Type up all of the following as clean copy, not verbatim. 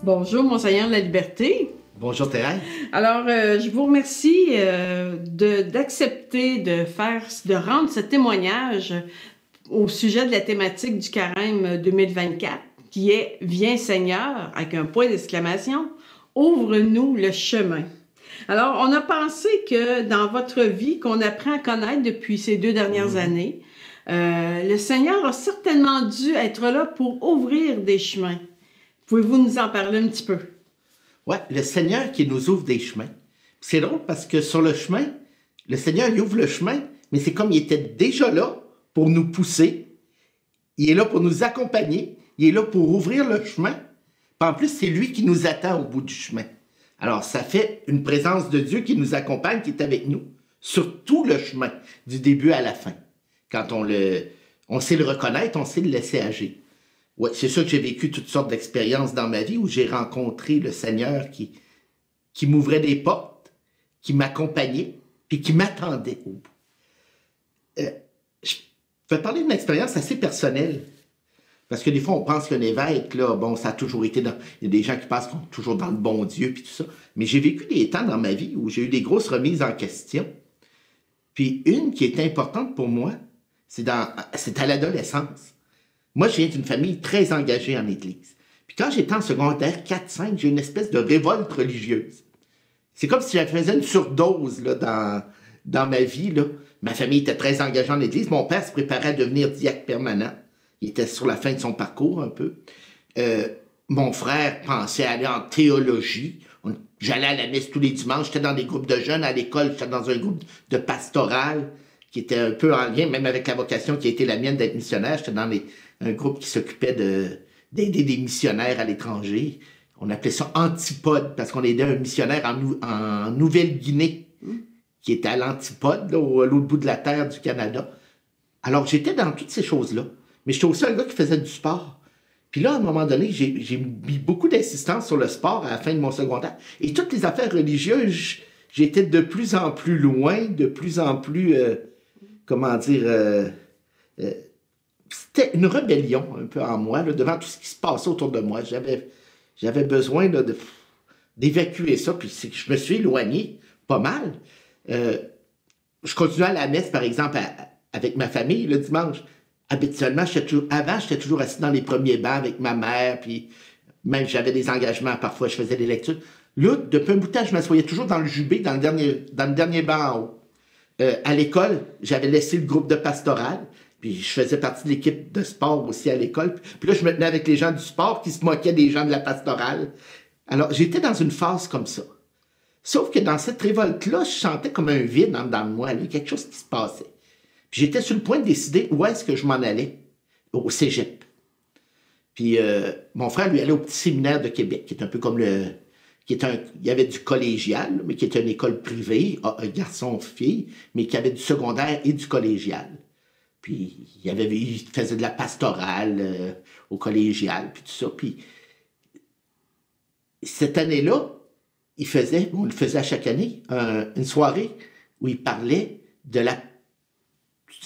Bonjour, Monseigneur de la Liberté. Bonjour Thérèse. Alors, je vous remercie d'accepter de rendre ce témoignage au sujet de la thématique du Carême 2024, qui est « Viens Seigneur », avec un point d'exclamation, « Ouvre-nous le chemin ». Alors, on a pensé que dans votre vie, qu'on apprend à connaître depuis ces 2 dernières années, le Seigneur a certainement dû être là pour ouvrir des chemins. Pouvez-vous nous en parler un petit peu? Oui, le Seigneur qui nous ouvre des chemins. C'est drôle parce que sur le chemin, le Seigneur il ouvre le chemin, mais c'est comme il était déjà là pour nous pousser. Il est là pour nous accompagner. Il est là pour ouvrir le chemin. Puis en plus, c'est lui qui nous attend au bout du chemin. Alors, ça fait une présence de Dieu qui nous accompagne, qui est avec nous, sur tout le chemin, du début à la fin. Quand on sait le reconnaître, on sait le laisser agir. Ouais, c'est sûr que j'ai vécu toutes sortes d'expériences dans ma vie où j'ai rencontré le Seigneur qui m'ouvrait des portes, qui m'accompagnait, puis qui m'attendait au bout. Je vais parler d'une expérience assez personnelle. Parce que des fois, on pense qu'un évêque, là, bon, ça a toujours été dans... Il y a des gens qui pensent qu'on est toujours dans le bon Dieu, puis tout ça. Mais j'ai vécu des temps dans ma vie où j'ai eu des grosses remises en question. Puis une qui est importante pour moi, c'est à l'adolescence. Moi, je viens d'une famille très engagée en Église. Puis quand j'étais en secondaire 4-5, j'ai eu une espèce de révolte religieuse. C'est comme si je faisais une surdose là, dans ma vie. Là. Ma famille était très engagée en Église. Mon père se préparait à devenir diacre permanent. Il était sur la fin de son parcours un peu. Mon frère pensait aller en théologie. J'allais à la messe tous les dimanches. J'étais dans des groupes de jeunes à l'école. J'étais dans un groupe de pastoral qui était un peu en lien, même avec la vocation qui a été la mienne d'être missionnaire. J'étais dans un groupe qui s'occupait d'aider des missionnaires à l'étranger. On appelait ça Antipode, parce qu'on aidait un missionnaire en Nouvelle-Guinée, qui était à l'Antipode, là, à l'autre bout de la terre du Canada. Alors, j'étais dans toutes ces choses-là. Mais j'étais aussi un gars qui faisait du sport. Puis là, à un moment donné, j'ai mis beaucoup d'insistance sur le sport à la fin de mon secondaire. Et toutes les affaires religieuses, j'étais de plus en plus loin, de plus en plus, c'était une rébellion un peu en moi, là, devant tout ce qui se passait autour de moi. J'avais besoin là, d'évacuer ça, puis c'est que je me suis éloigné pas mal. Je continuais à la messe, par exemple, avec ma famille le dimanche. Habituellement, avant, j'étais toujours assis dans les premiers bancs avec ma mère, puis même j'avais des engagements, parfois je faisais des lectures. Là, depuis un bout de temps, je m'assoyais toujours dans le jubé, dans le dernier banc en haut. À l'école, j'avais laissé le groupe de pastoral, puis je faisais partie de l'équipe de sport aussi à l'école. Puis là, je me tenais avec les gens du sport qui se moquaient des gens de la pastorale. Alors, j'étais dans une phase comme ça. Sauf que dans cette révolte-là, je sentais comme un vide en dedans de moi, là, quelque chose qui se passait. Puis j'étais sur le point de décider où est-ce que je m'en allais, au cégep. Puis mon frère, lui, allait au petit séminaire de Québec, qui est un peu comme il y avait du collégial, mais qui était une école privée, un garçon-fille, mais qui avait du secondaire et du collégial. Puis il faisait de la pastorale au collégial, puis tout ça. Puis cette année-là, on le faisait à chaque année, une soirée où il parlait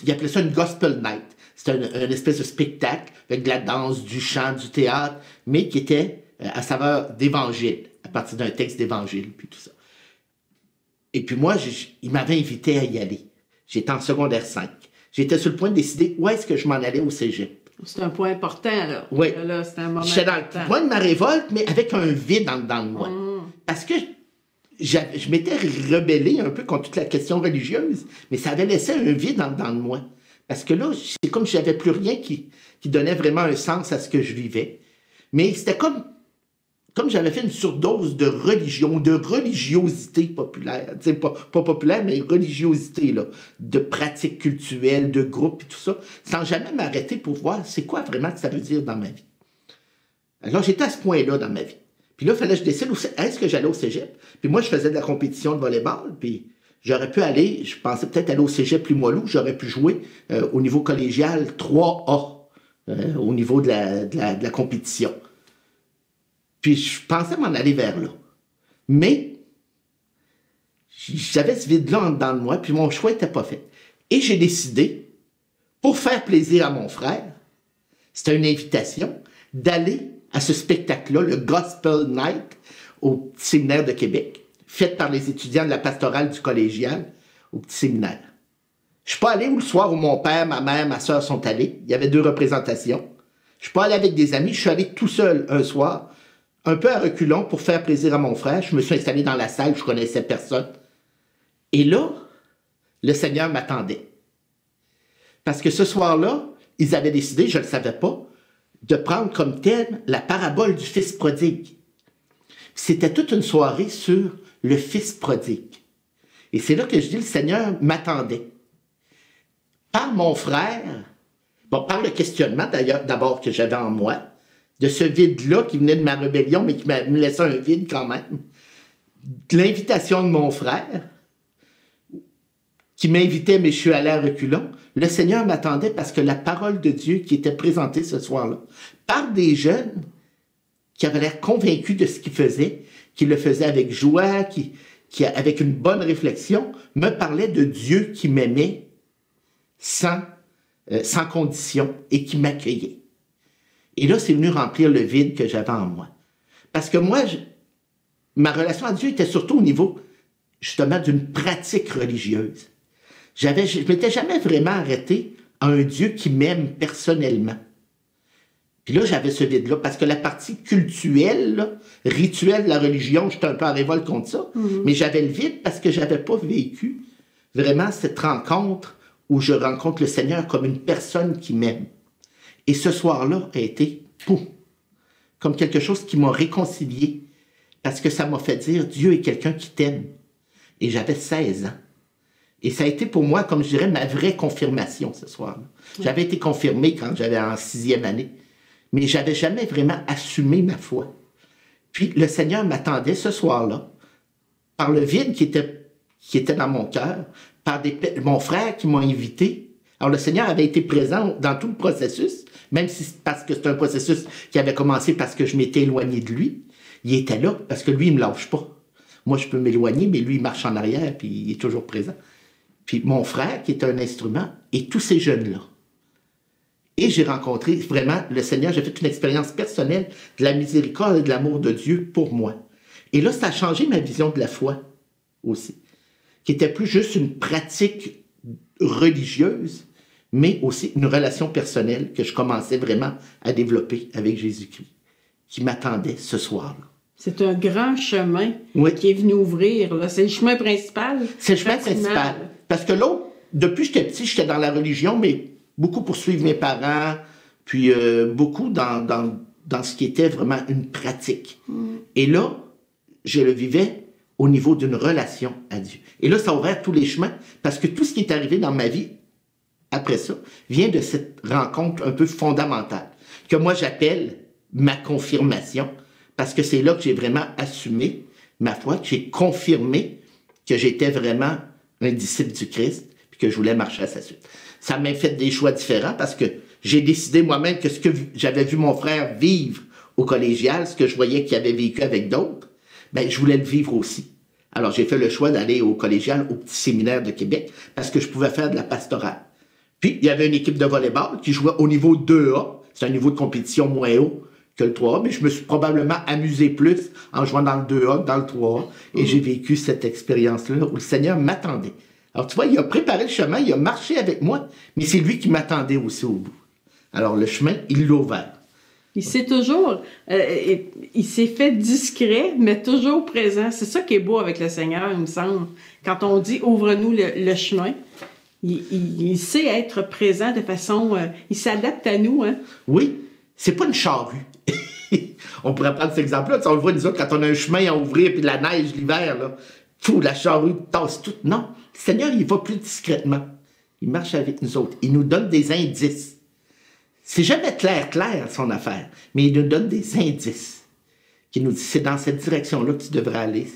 il appelait ça une gospel night. C'était une espèce de spectacle avec de la danse, du chant, du théâtre, mais qui était à saveur d'évangile, à partir d'un texte d'évangile, puis tout ça. Et puis moi, il m'avait invité à y aller. J'étais en secondaire 5. J'étais sur le point de décider où est-ce que je m'en allais au cégep. C'est un point important, là. Oui. Là, c'est un moment J'étais dans le point de ma révolte, mais avec un vide en dedans de moi. Parce que je m'étais rebellé un peu contre toute la question religieuse, mais ça avait laissé un vide en dedans de moi. Parce que là, c'est comme si j'avais plus rien qui donnait vraiment un sens à ce que je vivais. Mais c'était comme j'avais fait une surdose de religion, de religiosité populaire. Tu sais, pas populaire, mais religiosité, là. De pratiques culturelles, de groupes et tout ça, sans jamais m'arrêter pour voir c'est quoi vraiment que ça veut dire dans ma vie. Alors, j'étais à ce point-là dans ma vie. Puis là, il fallait que je décide est-ce que j'allais au cégep. Puis moi, je faisais de la compétition de volleyball, puis j'aurais pu aller, je pensais peut-être aller au cégep Limoilou, j'aurais pu jouer au niveau collégial 3A, au niveau de la compétition. Puis je pensais m'en aller vers là. Mais j'avais ce vide-là en dedans de moi, puis mon choix n'était pas fait. Et j'ai décidé, pour faire plaisir à mon frère, c'était une invitation, d'aller à ce spectacle-là, le Gospel Night, au Petit Séminaire de Québec, fait par les étudiants de la pastorale du collégial au Petit Séminaire. Je suis pas allé le soir où mon père, ma mère, ma soeur sont allés. Il y avait 2 représentations. Je suis pas allé avec des amis. Je suis allé tout seul un soir, un peu à reculons pour faire plaisir à mon frère. Je me suis installé dans la salle, je connaissais personne. Et là, le Seigneur m'attendait. Parce que ce soir-là, ils avaient décidé, je ne le savais pas, de prendre comme thème la parabole du Fils prodigue. C'était toute une soirée sur le Fils prodigue. Et c'est là que je dis, le Seigneur m'attendait. Par mon frère, par le questionnement d'ailleurs, d'abord que j'avais en moi, de ce vide-là qui venait de ma rébellion, mais qui me laissait un vide quand même, de l'invitation de mon frère, qui m'invitait, mais je suis allé à reculons, le Seigneur m'attendait parce que la parole de Dieu qui était présentée ce soir-là, par des jeunes qui avaient l'air convaincus de ce qu'ils faisaient, qui le faisaient avec joie, qui avec une bonne réflexion, me parlait de Dieu qui m'aimait sans condition et qui m'accueillait. Et là, c'est venu remplir le vide que j'avais en moi. Parce que moi, ma relation à Dieu était surtout au niveau, justement, d'une pratique religieuse. Je ne m'étais jamais vraiment arrêté à un Dieu qui m'aime personnellement. Puis là, j'avais ce vide-là, parce que la partie cultuelle, là, rituelle de la religion, j'étais un peu en révolte contre ça, mais j'avais le vide parce que je n'avais pas vécu vraiment cette rencontre où je rencontre le Seigneur comme une personne qui m'aime. Et ce soir-là a été, comme quelque chose qui m'a réconcilié, parce que ça m'a fait dire, Dieu est quelqu'un qui t'aime. Et j'avais 16 ans. Et ça a été pour moi, comme je dirais, ma vraie confirmation ce soir-là. J'avais été confirmé quand j'avais en 6e année, mais j'avais jamais vraiment assumé ma foi. Puis le Seigneur m'attendait ce soir-là, par le vide qui était dans mon cœur, par mon frère qui m'a invité. Alors le Seigneur avait été présent dans tout le processus, même si parce que c'est un processus qui avait commencé parce que je m'étais éloigné de lui. Il était là parce que lui, il me lâche pas. Moi, je peux m'éloigner, mais lui, il marche en arrière, puis il est toujours présent. Puis mon frère, qui est un instrument, et tous ces jeunes-là. Et j'ai rencontré vraiment le Seigneur, j'ai fait une expérience personnelle de la miséricorde et de l'amour de Dieu pour moi. Et là, ça a changé ma vision de la foi aussi, qui était plus juste une pratique religieuse, mais aussi une relation personnelle que je commençais vraiment à développer avec Jésus-Christ, qui m'attendait ce soir-là. C'est un grand chemin qui est venu ouvrir. Là. C'est le chemin principal. C'est le chemin principal. Parce que l'autre, depuis que j'étais petit, j'étais dans la religion, mais beaucoup pour suivre mes parents, puis beaucoup dans ce qui était vraiment une pratique. Et là, je le vivais au niveau d'une relation à Dieu. Et là, ça a ouvert tous les chemins, parce que tout ce qui est arrivé dans ma vie, après ça, vient de cette rencontre un peu fondamentale, que moi j'appelle ma confirmation, parce que c'est là que j'ai vraiment assumé ma foi, que j'ai confirmé que j'étais vraiment un disciple du Christ, puis que je voulais marcher à sa suite. Ça m'a fait des choix différents, parce que j'ai décidé moi-même que ce que j'avais vu mon frère vivre au collégial, ce que je voyais qu'il avait vécu avec d'autres, ben je voulais le vivre aussi. Alors j'ai fait le choix d'aller au collégial, au Petit Séminaire de Québec, parce que je pouvais faire de la pastorale. Puis il y avait une équipe de volleyball qui jouait au niveau 2A, c'est un niveau de compétition moins haut que le 3A, mais je me suis probablement amusé plus en jouant dans le 2A que dans le 3A, et j'ai vécu cette expérience-là où le Seigneur m'attendait. Alors tu vois, il a préparé le chemin, il a marché avec moi, mais c'est lui qui m'attendait aussi au bout. Alors le chemin, il l'a ouvert. Il s'est toujours, il s'est fait discret, mais toujours présent. C'est ça qui est beau avec le Seigneur, il me semble. Quand on dit « ouvre-nous le chemin », il sait être présent de façon... il s'adapte à nous. Hein? Oui, c'est pas une charrue. On pourrait prendre cet exemple-là. On le voit, nous autres, quand on a un chemin à ouvrir, puis de la neige l'hiver, là, la charrue tasse tout. Non, le Seigneur, il va plus discrètement. Il marche avec nous autres. Il nous donne des indices. C'est jamais clair, son affaire, mais il nous donne des indices. Qui nous dit, c'est dans cette direction-là que tu devrais aller.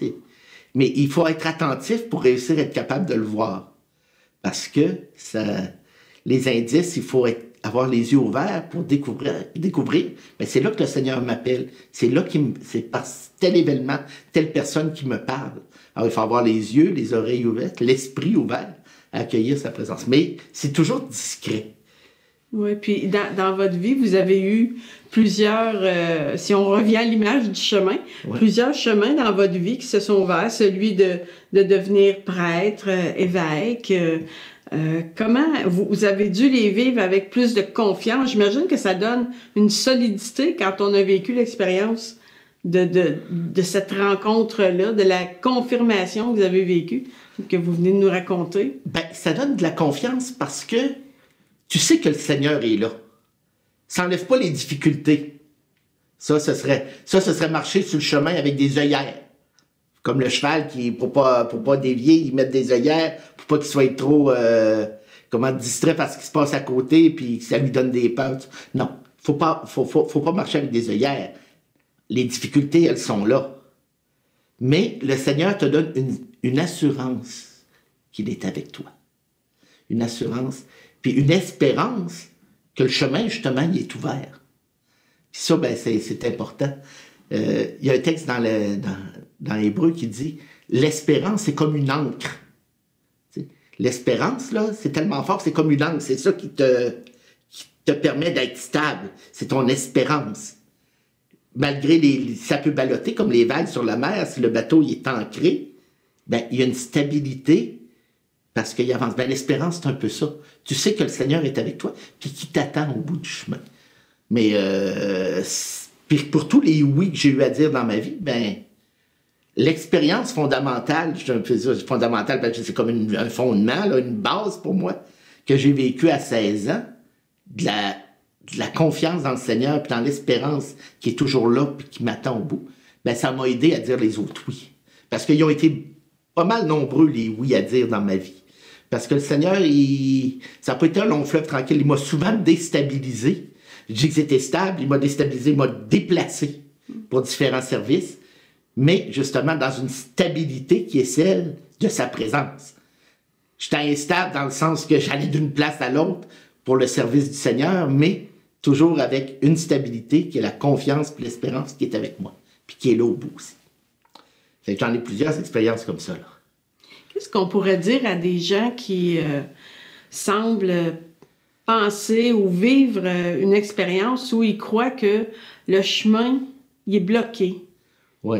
Mais il faut être attentif pour réussir à être capable de le voir. Parce que les indices, il faut avoir les yeux ouverts pour découvrir. Mais c'est là que le Seigneur m'appelle. C'est par tel événement, telle personne qui me parle. Alors, il faut avoir les yeux, les oreilles ouvertes, l'esprit ouvert à accueillir sa présence. Mais c'est toujours discret. Oui, puis dans votre vie, vous avez eu plusieurs, si on revient à l'image du chemin, plusieurs chemins dans votre vie qui se sont ouverts, celui de devenir prêtre, évêque. Comment vous avez dû les vivre avec plus de confiance? J'imagine que ça donne une solidité quand on a vécu l'expérience de cette rencontre-là, de la confirmation que vous avez vécue, que vous venez de nous raconter. Ben, ça donne de la confiance parce que tu sais que le Seigneur est là. Ça n'enlève pas les difficultés. Ça, ce serait marcher sur le chemin avec des œillères. Comme le cheval qui, pour pas dévier, ils mettent des œillères pour pas qu'il soit trop, distrait par ce qui se passe à côté puis que ça lui donne des peurs. Non. Faut pas marcher avec des œillères. Les difficultés, elles sont là. Mais le Seigneur te donne une assurance qu'il est avec toi. Une assurance, puis une espérance que le chemin, justement, il est ouvert. Puis ça, ben, c'est important. Il y a un texte dans l'hébreu qui dit « L'espérance, c'est comme une ancre. » L'espérance, là, c'est tellement fort, c'est comme une ancre. C'est ça qui te permet d'être stable. C'est ton espérance. Malgré ça peut balloter comme les vagues sur la mer, si le bateau il est ancré, ben, il y a une stabilité parce qu'il avance. Ben, l'espérance, c'est un peu ça. Tu sais que le Seigneur est avec toi, puis qu'il t'attend au bout du chemin. Mais puis pour tous les oui que j'ai eu à dire dans ma vie, ben, l'expérience fondamentale, je peux dire fondamentale parce que c'est comme un fondement, là, une base pour moi, que j'ai vécu à 16 ans, de la confiance dans le Seigneur, puis dans l'espérance qui est toujours là, puis qui m'attend au bout, ben ça m'a aidé à dire les autres oui. Parce qu'ils ont été pas mal nombreux, les oui à dire dans ma vie. Parce que le Seigneur, ça n'a pas été un long fleuve tranquille. Il m'a souvent déstabilisé. Je dis que c'était stable, il m'a déstabilisé, il m'a déplacé pour différents services, mais justement dans une stabilité qui est celle de sa présence. J'étais instable dans le sens que j'allais d'une place à l'autre pour le service du Seigneur, mais toujours avec une stabilité qui est la confiance et l'espérance qui est avec moi, puis qui est là au bout aussi. Fait que j'en ai plusieurs expériences comme ça, là. Qu'est-ce qu'on pourrait dire à des gens qui semblent penser ou vivre une expérience où ils croient que le chemin il est bloqué? Oui.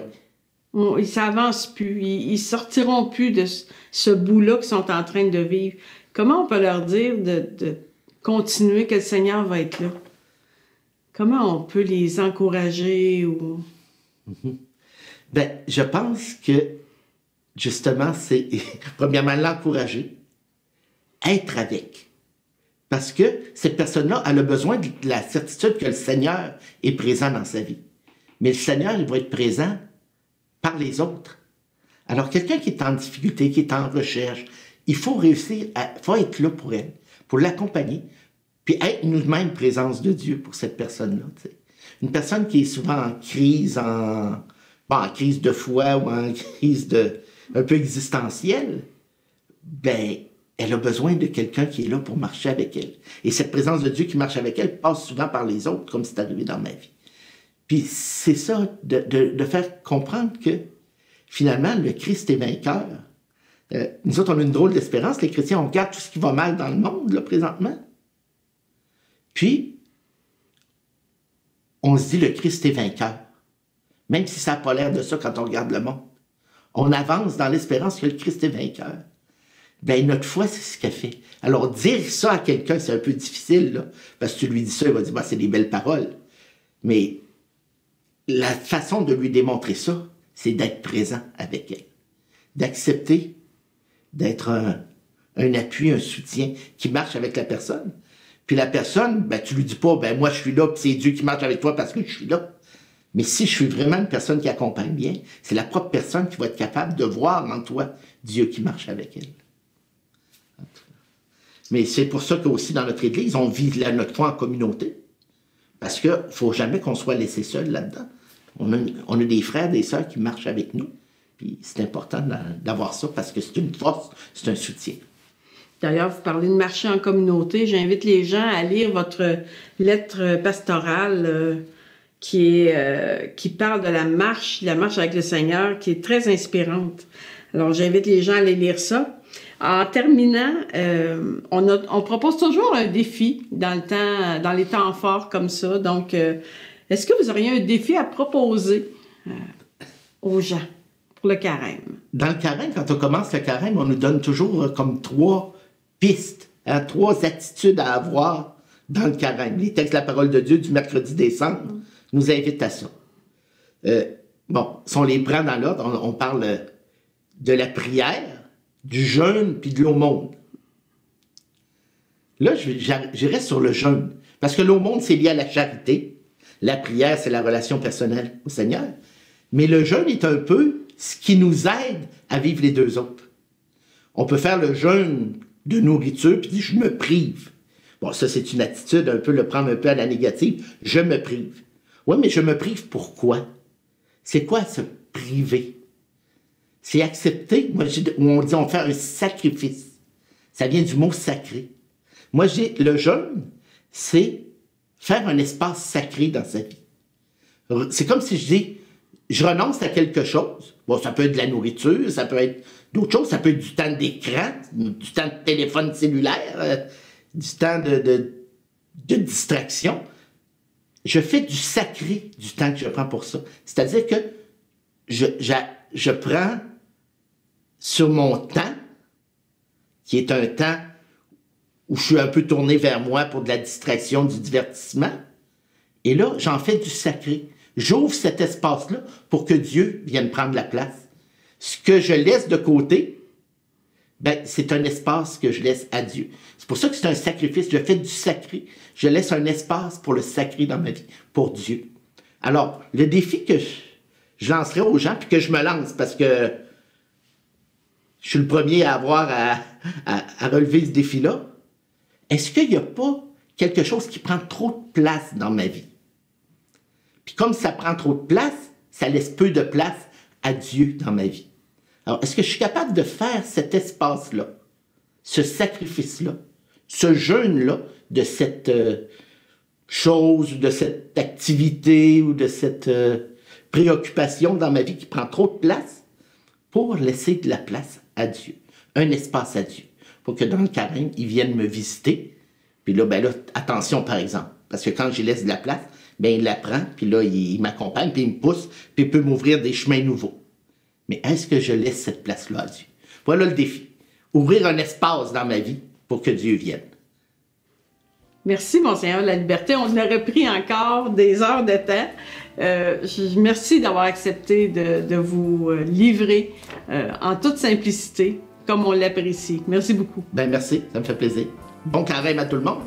Ils ne s'avancent plus, ils sortiront plus de ce bout-là qu'ils sont en train de vivre. Comment on peut leur dire de continuer, que le Seigneur va être là? Comment on peut les encourager ou... Ben, je pense que, justement, c'est, premièrement, l'encourager, être avec. Parce que cette personne-là, elle a besoin de la certitude que le Seigneur est présent dans sa vie. Mais le Seigneur, il va être présent par les autres. Alors, quelqu'un qui est en difficulté, qui est en recherche, il faut réussir faut être là pour elle, pour l'accompagner, puis être nous-mêmes présence de Dieu pour cette personne-là. T'sais. Une personne qui est souvent en crise, en crise de foi ou en crise un peu existentielle, ben, elle a besoin de quelqu'un qui est là pour marcher avec elle. Et cette présence de Dieu qui marche avec elle passe souvent par les autres, comme c'est arrivé dans ma vie. Puis c'est ça, de faire comprendre que, finalement, le Christ est vainqueur. Nous autres, on a une drôle d'espérance. Les chrétiens, on regarde tout ce qui va mal dans le monde, là, présentement. Puis, on se dit, le Christ est vainqueur. Même si ça n'a pas l'air de ça quand on regarde le monde. On avance dans l'espérance que le Christ est vainqueur. Ben, notre foi, c'est ce qu'elle fait. Alors, dire ça à quelqu'un, c'est un peu difficile, là, parce que tu lui dis ça, il va dire, c'est des belles paroles. Mais la façon de lui démontrer ça, c'est d'être présent avec elle. D'accepter d'être un appui, un soutien qui marche avec la personne. Puis la personne, ben, tu lui dis pas, ben, moi, je suis là, puis c'est Dieu qui marche avec toi parce que je suis là. Mais si je suis vraiment une personne qui accompagne bien, c'est la propre personne qui va être capable de voir en toi Dieu qui marche avec elle. Mais c'est pour ça qu'aussi dans notre Église, on vit notre foi en communauté. Parce qu'il ne faut jamais qu'on soit laissé seul là-dedans. On a des frères, des sœurs qui marchent avec nous. Puis c'est important d'avoir ça parce que c'est une force, c'est un soutien. D'ailleurs, vous parlez de marcher en communauté. J'invite les gens à lire votre lettre pastorale qui parle de la marche avec le Seigneur, qui est très inspirante. Alors, j'invite les gens à aller lire ça. En terminant, on propose toujours un défi dans les temps forts comme ça. Donc, est-ce que vous auriez un défi à proposer aux gens pour le carême? Dans le carême, quand on commence le carême, on nous donne toujours comme 3 pistes, 3 attitudes à avoir dans le carême. Les textes de la parole de Dieu du mercredi décembre nous invitent à ça. Bon, si on les prend dans l'ordre, on parle de la prière, du jeûne puis de l'aumône. Là, j'irai sur le jeûne. Parce que l'aumône, c'est lié à la charité. La prière, c'est la relation personnelle au Seigneur. Mais le jeûne est un peu ce qui nous aide à vivre les 2 autres. On peut faire le jeûne de nourriture puis dire « je me prive ». Bon, ça, c'est une attitude, le prendre un peu à la négative. Je me prive. Oui, mais je me prive pourquoi? C'est quoi se priver? C'est accepter. Moi, on dit on fait un sacrifice. Ça vient du mot sacré. Moi, je dis le jeûne, c'est faire un espace sacré dans sa vie. C'est comme si je dis, je renonce à quelque chose. Bon, ça peut être de la nourriture, ça peut être d'autres choses, ça peut être du temps d'écran, du temps de téléphone cellulaire, du temps de distraction. Je fais du sacré du temps que je prends pour ça. C'est-à-dire que je prends sur mon temps, qui est un temps où je suis un peu tourné vers moi pour de la distraction, du divertissement, et là, j'en fais du sacré. J'ouvre cet espace-là pour que Dieu vienne prendre la place. Ce que je laisse de côté, c'est un espace que je laisse à Dieu. C'est pour ça que c'est un sacrifice. Je fais du sacré. Je laisse un espace pour le sacré dans ma vie, pour Dieu. Alors, le défi que je lancerai aux gens, puis que je me lance, parce que je suis le premier à avoir à relever ce défi-là, est-ce qu'il n'y a pas quelque chose qui prend trop de place dans ma vie? Puis comme ça prend trop de place, ça laisse peu de place à Dieu dans ma vie. Alors, est-ce que je suis capable de faire cet espace-là, ce sacrifice-là, ce jeûne-là, de cette chose, ou de cette activité, ou de cette préoccupation dans ma vie qui prend trop de place, pour laisser de la place à Dieu, un espace à Dieu, pour que dans le carême, il vienne me visiter. Puis là, attention par exemple, parce que quand je laisse de la place, il la prend, puis là, il m'accompagne, puis il me pousse, puis il peut m'ouvrir des chemins nouveaux. Mais est-ce que je laisse cette place-là à Dieu? Voilà le défi. Ouvrir un espace dans ma vie pour que Dieu vienne. Merci, Monseigneur de la Liberté. On aurait pris encore des heures de temps. Merci d'avoir accepté de vous livrer en toute simplicité, comme on l'apprécie. Merci beaucoup. Merci, ça me fait plaisir. Bon carême à tout le monde.